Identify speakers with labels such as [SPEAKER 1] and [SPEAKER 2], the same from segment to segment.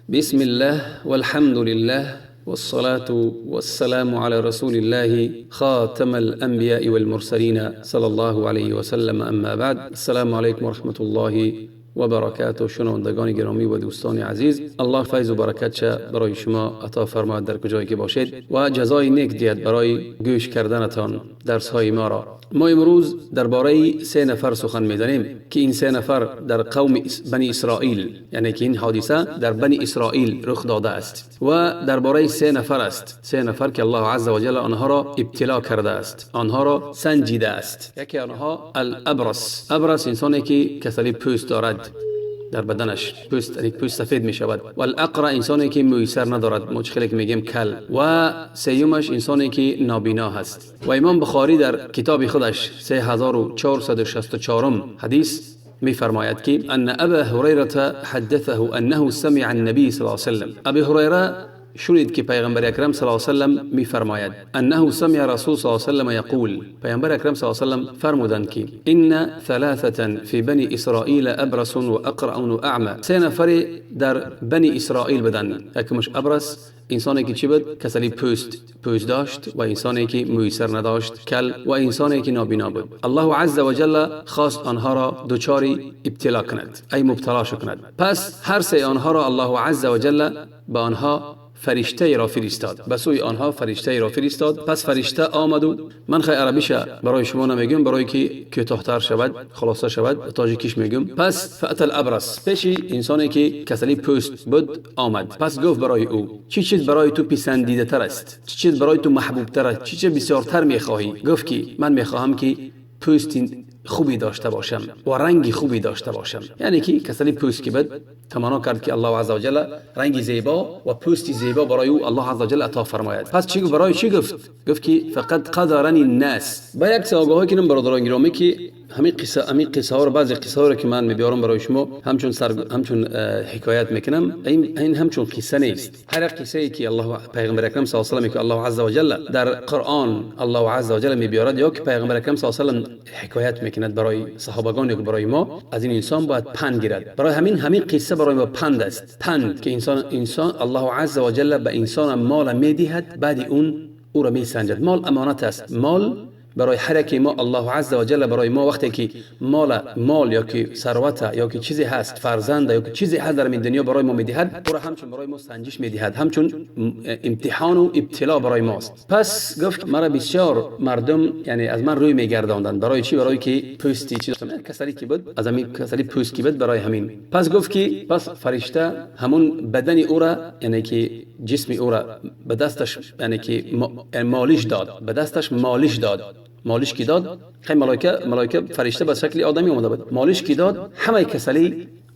[SPEAKER 1] بسم الله والحمد لله والصلاة والسلام على رسول الله خاتم الأنبياء والمرسلين صلى الله عليه وسلم. اما بعد، السلام عليكم ورحمة الله و برکاته. شنوندگان گرامی و دوستان عزیز، الله فیض و برکتش برای شما عطا فرماید در کجایی که باشید و جزای نیک دهد برای گوش کردنتان درس های ما را. ما امروز درباره 3 نفر سخن می‌زنیم که این 3 نفر در قوم بنی اسرائیل، یعنی که این حادثه در بنی اسرائیل رخ داده است و درباره 3 نفر است. 3 نفر که الله عز و جل آنها را ابتلا کرده است، آنها را سنجیده است. یکی آنها الابرص. ابرص انسانی که کسلی پوست دارد در بدنش، پوست سفید می شود. و الاقرع انسانی که موی سر ندارد، مشکلی که میگیم کل. و سیومش انسانی که نابینا هست. و امام بخاری در کتاب خودش 3464 حدیث می فرماید که ان ابا هریره حدثه انه سمع النبي صلی الله علیه و سلم. ابی هریره شنید که پیغمبر اکرم صلی الله علیه و سلم می فرماید انه سمع رسول صلی الله علیه و سلم یقول. پیغمبر اکرم صلی الله علیه و سلم فرمودند که ان 3 فی بنی اسرائیل ابرص و اقرع و اعمى. 3 نفر در بنی اسرائیل بدن. یکیش ابرص، انسانی که چی بود؟ کسلی پوست داشت، و انسانی که موی سر نداشت کل، و انسانی که نابینا بود. الله عز و جل خواست آنها را دوچاری ابتلا کند، ای مبتلا کند. پس هر 3 آنها را الله عز و جل با آنها فرشته را فرستاد، به سوی آنها فرشته را فرستاد. پس فرشته آمد و من خیلی عربیش برای شما نمیگم برای که کوتاه‌تر شود، خلاصه شود، تاجیکیش میگم. پس فأت الابرص، پیش انسانی که کسلی پوست بود آمد. پس گفت برای او چی چیز برای تو پسندیده تر است، چی چیز برای تو محبوب تر است، چی چیز بسیارتر میخواهی؟ گفت که من میخواهم که پوست خوبی داشته باشم و رنگی خوبی داشته باشم. یعنی که کسلی پوست که بود تمنا کرد که الله عز و جل رنگی زیبا و پوستی زیبا برای او الله عز و جل عطا فرماید. پس چی برای چی گفت که فقط قدرنی الناس. با یک آگاهی کنم برادران گرامی که همین قصه ها رو، بعضی قصه ها رو که من میبیارم برای شما همچون حکایت میکنم، این همچون قصه نیست. هر قصه ای که الله پیغمبر اکرم صلی الله علیه و سلم که الله عز و جل در قرآن الله عز و جل میبیارد، یا که پیغمبر اکرم صلی الله علیه و سلم حکایت میکند برای صحابگان یا برای ما، از این انسان باید پند گیرد. برای همین قصه برای ما پند است. پند که انسان الله عز و جل به انسان مال میدهد، بعد اون او را میسنجد. مال امانت است. مال برای هر کی ما الله عز و جل برای ما وقتی که مال یا که ثروت یا که چیزی هست، فرزند یا که چیزی هست در این دنیا برای ما میدهد، او همچون برای ما سنجش میدهد، همچون امتحان و ابتلا برای ماست. پس گفت مرا بسیار مردم یعنی از من روی میگرداندند. برای چی؟ برای که پوستی چیز کسری کی بود، از همین کسری پوست کی بود، برای همین. پس گفت که پس فرشته همون بدن او را، یعنی که جسم او را به دستش، یعنی که مالش داد، به دستش مالش داد. مالش کی داد؟ خیلی ملائکه فرشته به شکل آدمی اومده بود. مالش کی داد؟ همه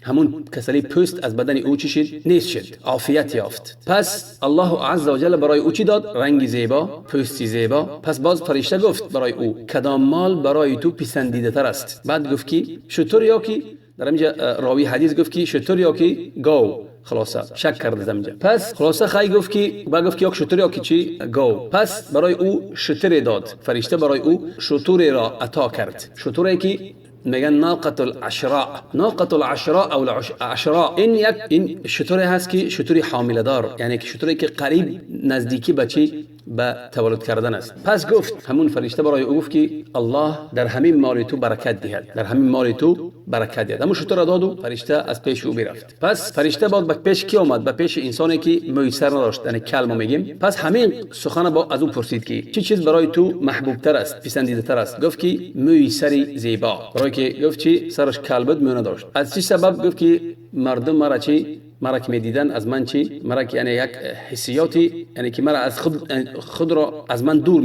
[SPEAKER 1] همون کسلی پوست از بدن او چی شد؟ نیست شد، عافیت یافت. پس الله عز و جل برای او چی داد؟ رنگی زیبا، پوستی زیبا. پس باز فرشته گفت برای او کدام مال برای تو پسندیده تر است؟ بعد گفت که شتر یا که در اینجا راوی حدیث گفت که شتر یا که گاو. خلاصه شک کرد زمینجا. پس خلاصه خی گفت که یک شتر یا که چی؟ گاو. پس برای او شتر داد. فرشته برای او شتر را عطا کرد. شتری که میگن ناقة العشراء او العشراء. این شتری هست که شتری حامله دار، یعنی که شتری که قریب نزدیکی بچی به تولد کردن است. پس گفت همون فرشته برای او گفت که الله در همین مال تو برکت دهد، در همین مال تو برکت دهد. همون شتر داد و فرشته از پیش او برفت. پس فرشته بعد به پیش کی اومد؟ به پیش انسانی که میسر نداشت، یعنی کلمه میگیم. پس همین سخن با از او پرسید که چه چیز برای تو محبوب تر است، پسندیده تر است؟ گفت که میسری زیبا. برای که گفت چی؟ سرش کل بود، میونه داشت. از چه سبب؟ گفت که مردم مرا که میدیدن از من چی؟ مرا که یعنی یک حسیاتی، یعنی که مرا از خود را از من دور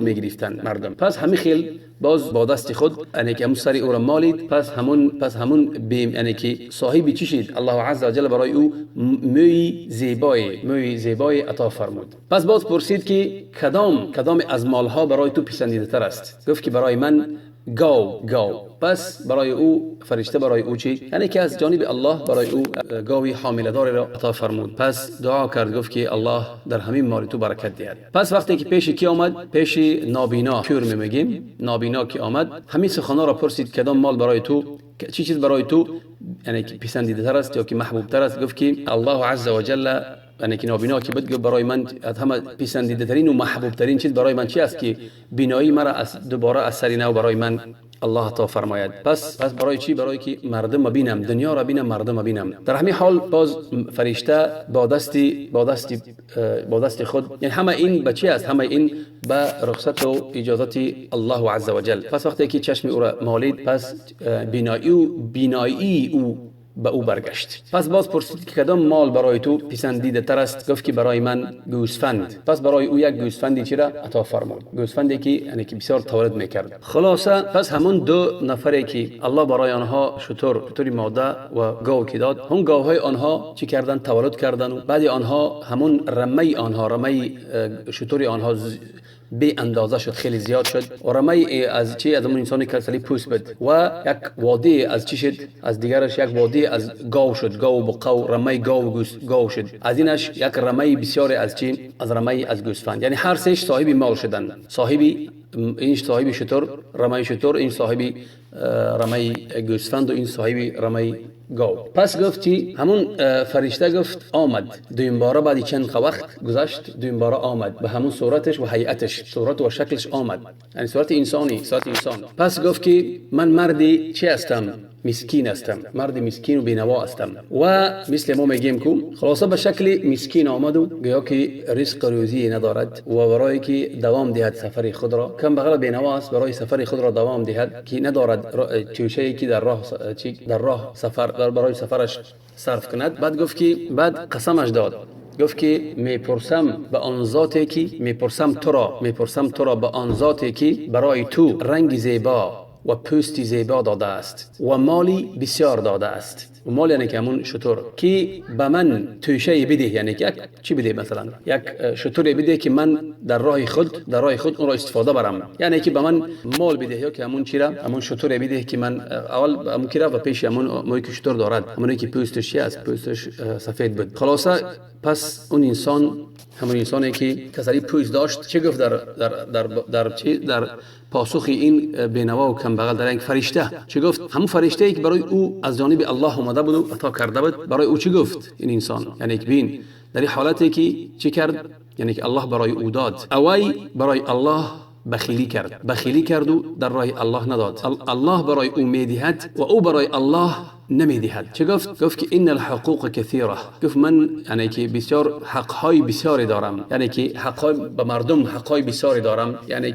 [SPEAKER 1] میگرفتن مردم. پس همین خیل باز با دست خود یعنی که همون سری او را مالید. پس همون بیم یعنی که صاحبی چی شد؟ الله عز و جل برای او موی زیبای عطا فرمود. پس باز پرسید که کدام از مالها برای تو پسندیده تر است؟ گفت که برای من گاو. پس برای او فرشته برای او چی؟ یعنی که از جانب الله برای او گاوی حامله دار را عطا فرمود. پس دعا کرد گفت که الله در همین مال تو برکت دهد. پس وقتی که پیش کی آمد؟ پیش نابینا، کور میگیم، نابینا که آمد، همین سخنا را پرسید کدام مال برای تو، چی چیز برای تو یعنی که پسندیده تر است یا که محبوب تر است؟ گفت که الله عز و جل، یعنی که نابینا که بود، برای من از همه پسندیده ترین و محبوب ترین چیز برای من چی است که بینایی مرا از دوباره از سر نو برای من الله تا فرماید. پس برای چی؟ برای که مردم ببینم، دنیا را ببینم، مردم ببینم. در همین حال باز فرشته با دست خود، یعنی همه این به چی است؟ همه این به رخصت و اجازت الله عز و جل. پس وقتی که چشم او را مالید، پس بینایی او به او برگشت. پس باز پرسید که کدام مال برای تو پسندیده تر است؟ گفت که برای من گوسفند. پس برای او یک گوسفندی چی را عطا فرمود؟ گوسفندی که یعنی که بسیار تولد میکرد. خلاصه پس همون دو نفری که الله برای آنها شتر ماده و گاو که داد، هم گاوهای آنها چی کردن؟ تولد کردن. و بعد آنها همون رمه شتر آنها به اندازه شد، خیلی زیاد شد. و رمی از چی؟ از اون انسانی که اصلی پوست بود. و یک وادی از چی شد؟ از دیگرش یک وادی از گاو شد. گاو و بقاو، رمی گاو شد. از اینش یک رمی بسیار از چی؟ از رمی از گوسفند. یعنی هر سهش صاحبی مال شدن. این صاحبی شتر، رمی شتر، این صاحبی رمی گوسفند و این صاحبی رمی گاو. پس گفتی همون فرشته گفت آمد. دویم باره بعد چند وقت گذشت، دویم باره آمد به همون صورتش و هیئتش، صورت و شکلش آمد، یعنی صورت انسانی، صورت انسان. پس گفت که من مردی چی هستم؟ مسکین هستم، مرد مسکین و بینوا هستم. و مثل ما میگیم که خلاصه به شکل مسکین آمد و گویا که رزق روزی ندارد و برای که دوام دهد سفر خود را، کم بغل بینوا است برای سفر خود را دوام دهد که ندارد توشه‌ای که در راه سفر برای سفرش صرف کند. بعد گفت که بعد قسمش داد، گفت که میپرسم به آن ذاتی که میپرسم تو را به آن ذاتی که برای تو رنگ زیبا و پوستی زیبا داده است و مالی بسیار داده است. و مال یعنی که همون شتر که به من توشه بده، یعنی که چی بده؟ مثلا یک شتر بده که من در راه خود اون را استفاده برم، یعنی که به من مال بده، یا که همون چی را، همون شتر بده که من اول همون کی را و پیش همون موی که شتر دارد، همونی که پوستش چی است؟ پوستش سفید بود. خلاصه پس اون انسان، همون انسانی که کسری پوست داشت، چه گفت در پاسخ این بینوا و کم بغل در یک فرشته چه گفت؟ همون فرشته ای که برای او از جانب الله اومده بود و عطا کرده بود، برای او چه گفت این انسان؟ یعنی که بین در این حالتی که چه کرد؟ یعنی که الله برای او داد، اوی برای الله بخیلی کرد و در راه الله نداد. الله برای او میدهد و او برای الله نمیدهد. چه گفت؟ گفت که ان الحقوق کثیره. گفت من یعنی که بسیار حقهای بسیاری دارم، یعنی که حقهای به مردم حقهای بسیاری دارم، یعنی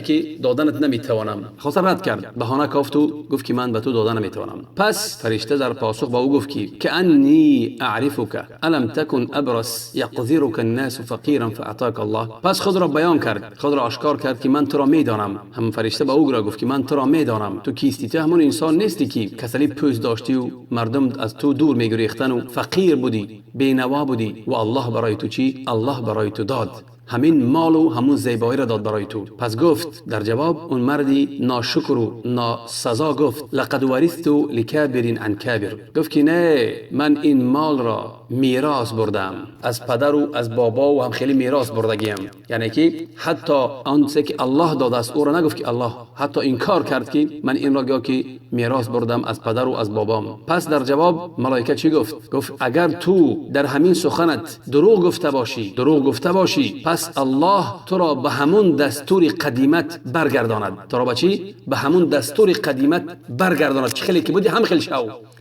[SPEAKER 1] که دادنت نمیتوانم. خلاص رد کرد، بهانه گفت و گفت که من به تو دادن نمیتوانم. پس فرشته در پاسخ با او گفت که کأنی اعرفک الم تکن ابرص یقذرک الناس فقیرا فاعطاک الله. پس خود را بیان کرد، خود را آشکار کرد که من تو را میدانم. هم فرشته با او گفت که من تو را میدانم، تو کیستی؟ تو همون انسان نیستی که کسلی پوست داشتی و مردم از تو دور میگریختن و فقیر بودی، بینوا بودی و الله برای تو چی؟ الله برای تو داد همین مال و همون زیبایی را داد برای تو. پس گفت در جواب اون مردی ناشکر و ناسزا گفت لقد ورثت لکابر عن کابر. گفت که نه، من این مال را میراث بردم از پدر و از بابا و هم خیلی میراث بردگیم. یعنی که حتی آن چه که الله داده است او را نگفت که الله، حتی انکار کرد که من این را که میراث بردم از پدر و از بابام. پس در جواب ملائکه چی گفت؟ گفت اگر تو در همین سخنت دروغ گفته باشی پس الله تو را به همون دستور قدیمت برگرداند. تو را به چی؟ به همون دستور قدیمت برگرداند. چه خیلی که بودی هم خیلی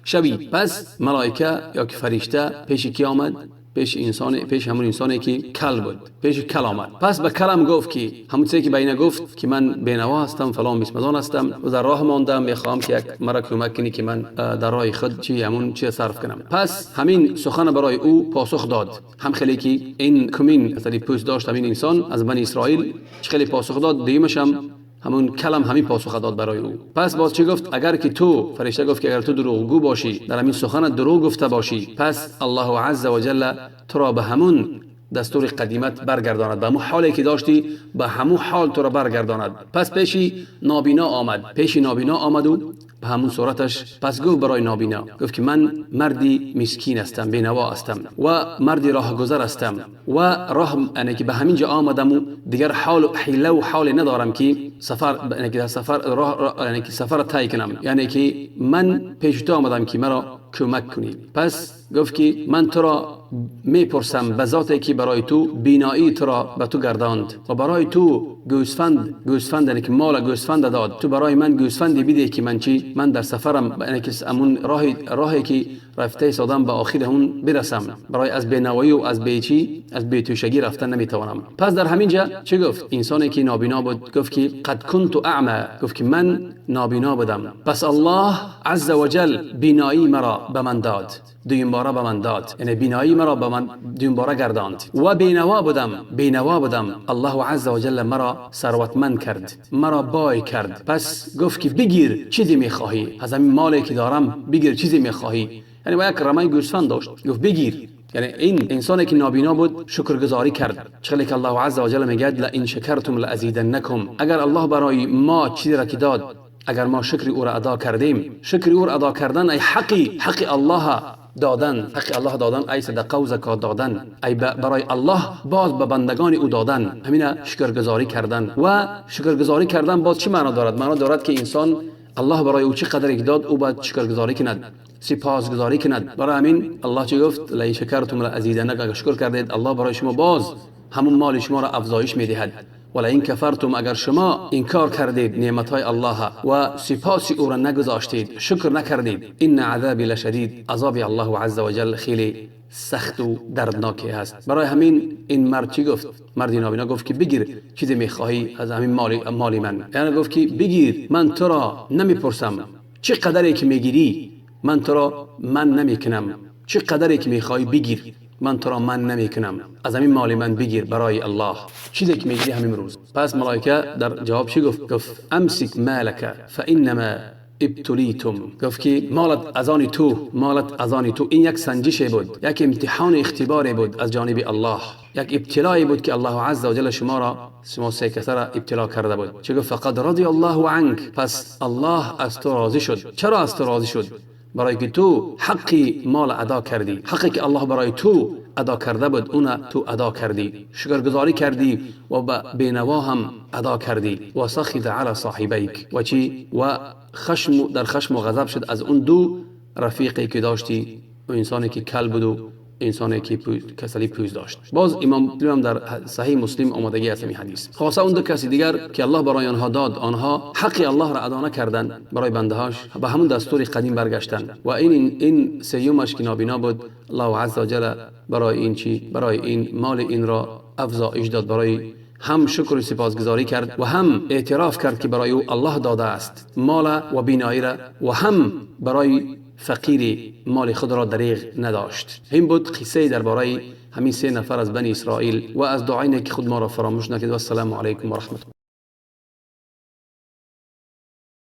[SPEAKER 1] شوی. پس ملائکه یا که فرشته پیش کی آمد؟ پیش همون انسانی که کل بود، پیش کل آمد. پس به کلم گفت که همون چیزی که بینه گفت که من بینوا هستم، فلان بسمدان هستم و در راه ماندم، میخوام که یک مرا کمک کنی که من در راه خود همون چی صرف کنم. پس همین سخن برای او پاسخ داد. هم خیلی که این کمین اصلی پوست داشت همین انسان از بنی اسرائیل، چه خیلی پاسخ داد. دیمش همون کلم همین پاسخ داد برای او. پس باز چه گفت؟ اگر که تو، فرشته گفت که اگر تو دروغگو باشی، در همین سخن دروغ گفته باشی، پس الله عز و جل تو را به همون دستور قدیمت برگرداند، به همون حالی که داشتی به همون حال تو را برگرداند. پس پیشی نابینا آمد و به همون صورتش پس گفت برای نابینا، گفت که من مردی مسکین هستم، بینوا هستم و مردی راهگذر هستم و راه یعنی که به همین جا آمدم و دیگر حال و حیله و حال ندارم که سفر یعنی که سفر طی کنم، یعنی که من پیش تو آمدم که مرا کمک کنی. پس گفت که من تو را میپرسم به ذاتی که برای تو بینایی تو را به تو گرداند و برای تو گوسفند یعنی که مال گوسفند داد، تو برای من گوسفندی بده که من در سفرم یعنی که امون راهی که رفته سادم به آخر اون برسم، برای از بینوایی و از بیتوشگی رفتن نمیتوانم. پس در همین جا چه گفت؟ انسانی که نابینا بود گفت که قد كنت اعمى، گفت که من نابینا بودم، پس الله عز وجل بینایی مرا به من داد، دویم باره به من داد، یعنی بینایی مرا به من دویم باره گرداند و بینوا بودم الله عز وجل مرا ثروتمند کرد، مرا بای کرد. پس گفت که بگیر چیزی میخواهی از همین مالی که دارم، بگیر چیزی میخواهی، یعنی با یک رمه گوسفند داشت، گفت بگیر. یعنی این انسانی که نابینا بود شکرگزاری کرد، چقدر که الله عز وجل میگه لئن شکرتم لازیدنکم، اگر الله برای ما چیزی را که داد، اگر ما شکر او را ادا کردیم، شکر او را ادا کردن ای حق الله دادن، حق الله دادن ای صدقه و زکات دادن، ای برای الله باز به بندگان او دادن، همین شکرگزاری کردن. و شکرگزاری کردن باز چی معنا دارد؟ معنا دارد که انسان الله برای او چه قدری داد او باید شکرگزاری کند، سپاسگزاری کند. برای همین الله چه گفت؟ لئن شکرتم لازیدنکم، اگر شکر کردید الله برای شما باز همون مال شما را افزایش میدهد. ولئن کفرتم، اگر شما انکار کردید نعمتهای الله و سپاس او را نگذاشتید، شکر نکردید، ان عذابی لشدید، عذاب الله عز وجل خیلی سخت و دردناکی است. برای همین این مرد چی گفت؟ مرد نابینا گفت که بگیر چیزی میخواهی از همین مال من، یعنی گفت که بگیر، من تو را نمیپرسم چه قدری که میگیری، من تو را من نمیکنم، چه قدری که میخواهی بگیر، من تو را من نمیکنم، از همین مال من بگیر برای الله، چیزی که میگیری همین روز. پس ملائکه در جواب چی گفت؟ گفت امسک مالک فانما ابتلیتم، گفت که مالت از آن تو، این یک سنجش بود، یک امتحان اختباری بود از جانب الله، یک ابتلایی بود که الله عز وجل شما سه کسا را ابتلا کرده بود. چه گفت؟ فقد رضی الله عنک، پس الله از تو راضی شد. چرا از تو راضی شد؟ برای که تو حقی مال ادا کردی، حقی که الله برای تو ادا کرده بود اون تو ادا کردی، شکرگزاری کردی و بینوا هم ادا کردی. و سخط علی صاحبیک، و چی؟ و در خشم و غضب شد از اون دو رفیقی که داشتی، و انسانی که کل بود و انسانی که کسلی پوز داشت. باز امام مسلم در صحیح مسلم آمدگی است این حدیث. خاصه اون دو کسی دیگر که الله برای آنها داد، آنها حق الله را ادا نکردند، برای بندهاش به همون دستور قدیم برگشتند. و این سیومش که نابینا بود، الله عز وجل برای این مال این را افزایش داد، برای هم شکر و سپاسگزاری کرد و هم اعتراف کرد که برای او الله داده است مال و بینایی را، و هم برای فقیری مال خود را دریغ نداشت. این بود قصه درباره همین 3 نفر از بنی اسرائیل و از دعایی که خود ما را فراموش نکرد. و السلام علیکم و رحمت الله.